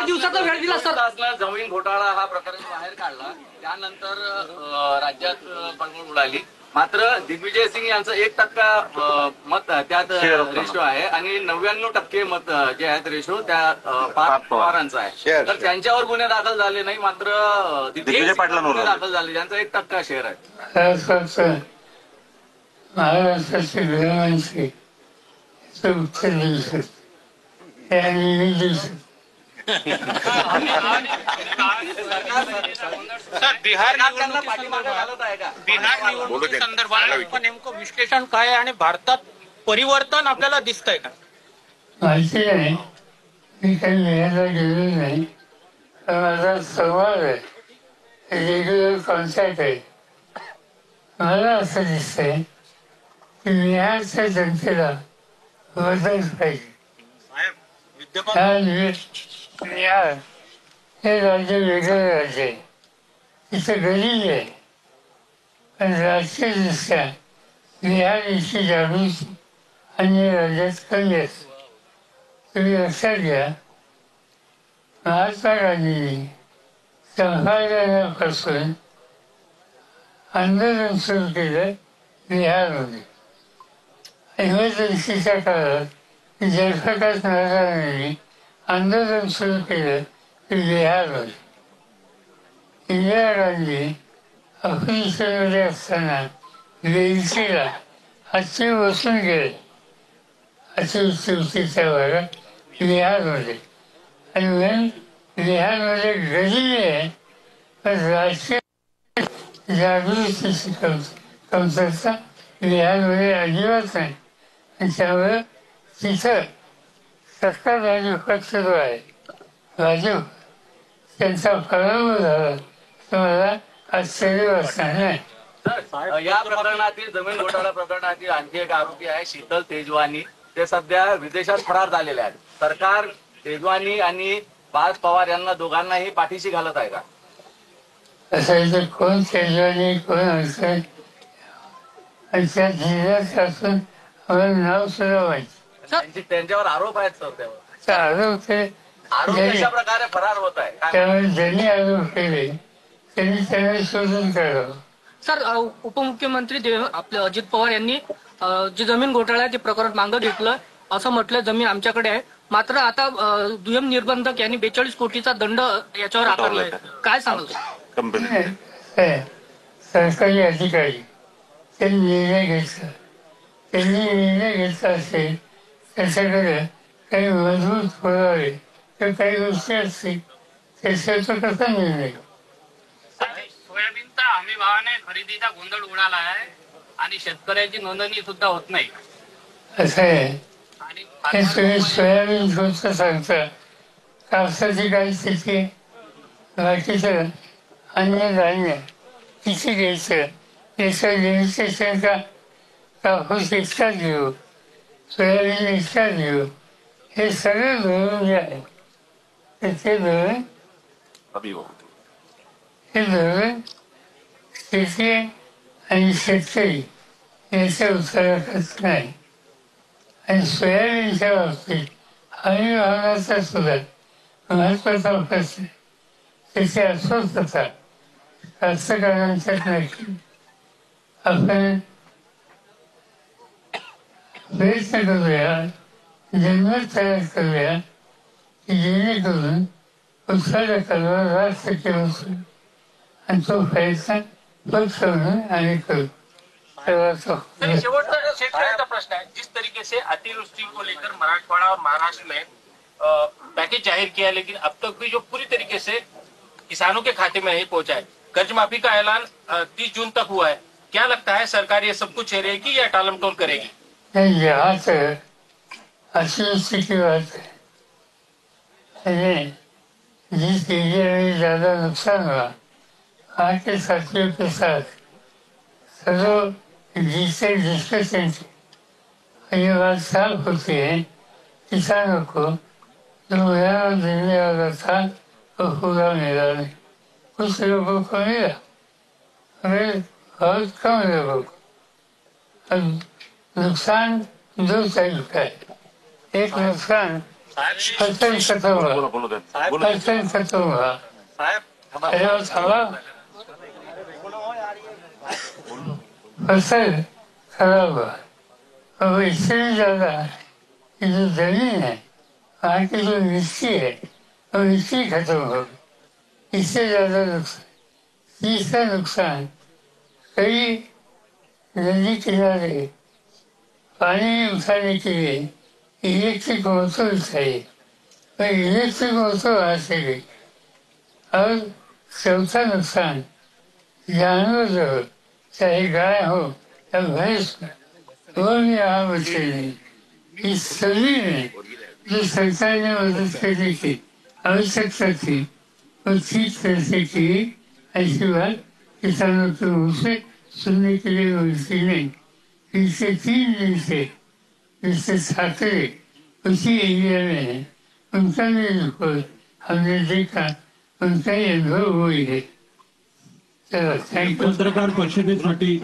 8 दिवसाचा वेळ दिला सर. जमीन घोटाळा हा प्रकार बाहेर काढला, त्यानंतर राज्यात बळबळ उडाली. मात्र दिग्विजय सिंग यांचं 1% मत त्यात रेशो आहे आणि 99% मत जे आहेत रेशो त्या पवारांचा आहे. तर त्यांच्यावर गुन्हे दाखल झाले नाही, मात्र दिग्विजय पाटलांवर दाखल झाले, ज्यांचा 1% शेअर आहे. महाराष्ट्राचे गृहमंत्री उत्तर देऊ शकते आणि देऊ शकते. सर, बिहार निवडणुकीसंदर्भात नेमकं विश्लेषण काय आहे आणि भारतात परिवर्तन आपल्याला दिसतंय का? माहिती नाही, मी काही लिहायला गेलो नाही. माझा संवाद आहे, रेग्युलर कॉन्टॅक्ट आहे. मला असं दिसतंय की बिहारच्या जनतेला बदल पाहिजे. बिहार हे राज्य वेगळं राज्य आहे, तिथं गरीब आहे, पण राजकीयदृष्ट्या बिहार इतकी जागृती अन्य राज्यात कमी असते. तुम्ही लक्षात घ्या, महात्मा गांधींनी संभाजीपासून आंदोलन सुरू केलं बिहारमध्ये. इमर्जन्सीच्या काळात जयप्रकाश नारायणांनी आंदोलन सुरू केलं ते बिहारमध्ये. इंदिरा गांधी अफगाणिस्तानमध्ये असताना वेलचीला हाती बसून गेले अतिवृष्टीच्या भागात बिहारमध्ये. आणि म्हणून बिहारमध्ये गरीबी आहे, पण राजकीय जागृतीची कमतरता बिहारमध्ये अजिबात नाही. आणि त्यामुळे तिथं सत्ताधारी पक्ष जो आहे भाजप, त्यांचा पराभव झाला तर मला आश्चर्य वाटणार नाही. या प्रकरणातील जमीन घोटाळा प्रकरणातील आणखी एक आरोपी आहे शीतल तेजवानी. ते सध्या विदेशात फरार झालेले आहेत. सरकार तेजवानी आणि पार्थ पवार यांना दोघांनाही पाठीशी घालत आहे का? असं इथे कोण तेजवानी कोण असं आणि त्या जिल्ह्यात असून आम्हाला नाव सुद्धा माहिती. त्यांच्यावर आरोप आहेत सर. त्यावर आरोप ते आरोप कशा प्रकारे फरार होत आहे, त्यामुळे ज्यांनी आरोप केले त्यांनी त्यांना शोधून काढावं. सर, उपमुख्यमंत्री आपले अजित पवार यांनी जे जमीन घोटाळा ते प्रकरण मागं घेतलं, असं म्हटलं जमीन आमच्याकडे आहे. मात्र आता दुय्यम निर्बंधक यांनी 42 कोटीचा दंड याच्यावर आकारलाय. काय सांगाल? सरकारी अधिकारी त्यांनी निर्णय घेतला. त्यांनी निर्णय घेतला असेल त्याच्याकडे काही मजबूत पुरावे तर काही गोष्टी असतील, त्याच्यावर कसा निर्णय? सोयाबीनचा हमी भावाने खरेदीचा गोंधळ उडाला आहे आणि शेतकऱ्याची नोंदणी सुद्धा होत नाही. असं आहे, हे तुम्ही सोयाबीन गोष्ट सांगता, कापसाची काय स्थिती, बाकीचं अन्य धान्य किती घ्यायचं, याचं लिमिटेशन का? कापूस इतकाच घेऊ, सोयाबीन इतकाच घेऊ, हे सगळं धोरण जे आहे ते धोरण शेती आणि शेतकरी याच्या उत्तराखत नाही. आणि सोयाबीनच्या बाबतीत हमी भावनाचा सुद्धा महत्वाचा प्रश्न, त्याची अस्वस्थता कास्तकारांच्यात नक्की. आपण प्रयत्न करूया, जन्मत तयार करूया की जेणेकरून उत्पादकांवर रास्त केलं आणि तो प्रयत्न पक्ष म्हणून आम्ही करू. शेवटचा शेतकऱ्यांचा प्रश्न है, जिस तरीके से अतिवृष्टि को लेकर मराठवाड़ा और महाराष्ट्र में पैकेज जाहिर किया, लेकिन अब तक भी जो पूरी तरीके से किसानों के खाते में नहीं पहुंचा है. कर्ज माफी का ऐलान 30 जून तक हुआ है. क्या लगता है सरकार ये सब कुछ झेलेगी या टालमटोल करेगी? यहाँ तक अतिवृष्टि की बात है, जिस एरिया में ज्यादा नुकसान हुआ वहाँ के साथियों के साथ सब जिससे डिस्कशन ये बात साफ होती है, किसानों को जो मुआवजा देने वाला था वो पूरा मिला नहीं. कुछ लोगों को मिला, हमें बहुत कम लोगों को. अब नुकसान दो टाइप का है. एक नुकसान फसल खत्म हुआ, फसल खत्म हुआ, अरे थामा, फसल खराब हुआ। और इससे भी ज्यादा ये जो जमीन है, वहाँ की जो मिट्टी है, वो मिट्टी खत्म हो गई, इससे ज्यादा नुकसान। तीसरा नुकसान, कई नदी किनारे पानी उठाने के लिए इलेक्ट्रिक मोटर चाहिए, और इलेक्ट्रिक मोटर वहाँ से गई। और चौथा नुकसान, जानवर जो हो, चाहे गाय हो या भैंस हो, वो भी यहाँ बचे नहीं। इस सभी में जो सरकार ने मदद करने की आवश्यकता थी, वो ठीक तरह से की। ऐसी बात किसानों के मुँह से सुनने के लिए मिलती नहीं। पिछले 3 दिन से मिस्टर ठाकरे उसी एरिया में है, उनका भी रिपोर्ट हमने देखा, उनका ही अनुभव हुई है। चलो, थैंक यू। पत्रकार परिषदेसाठी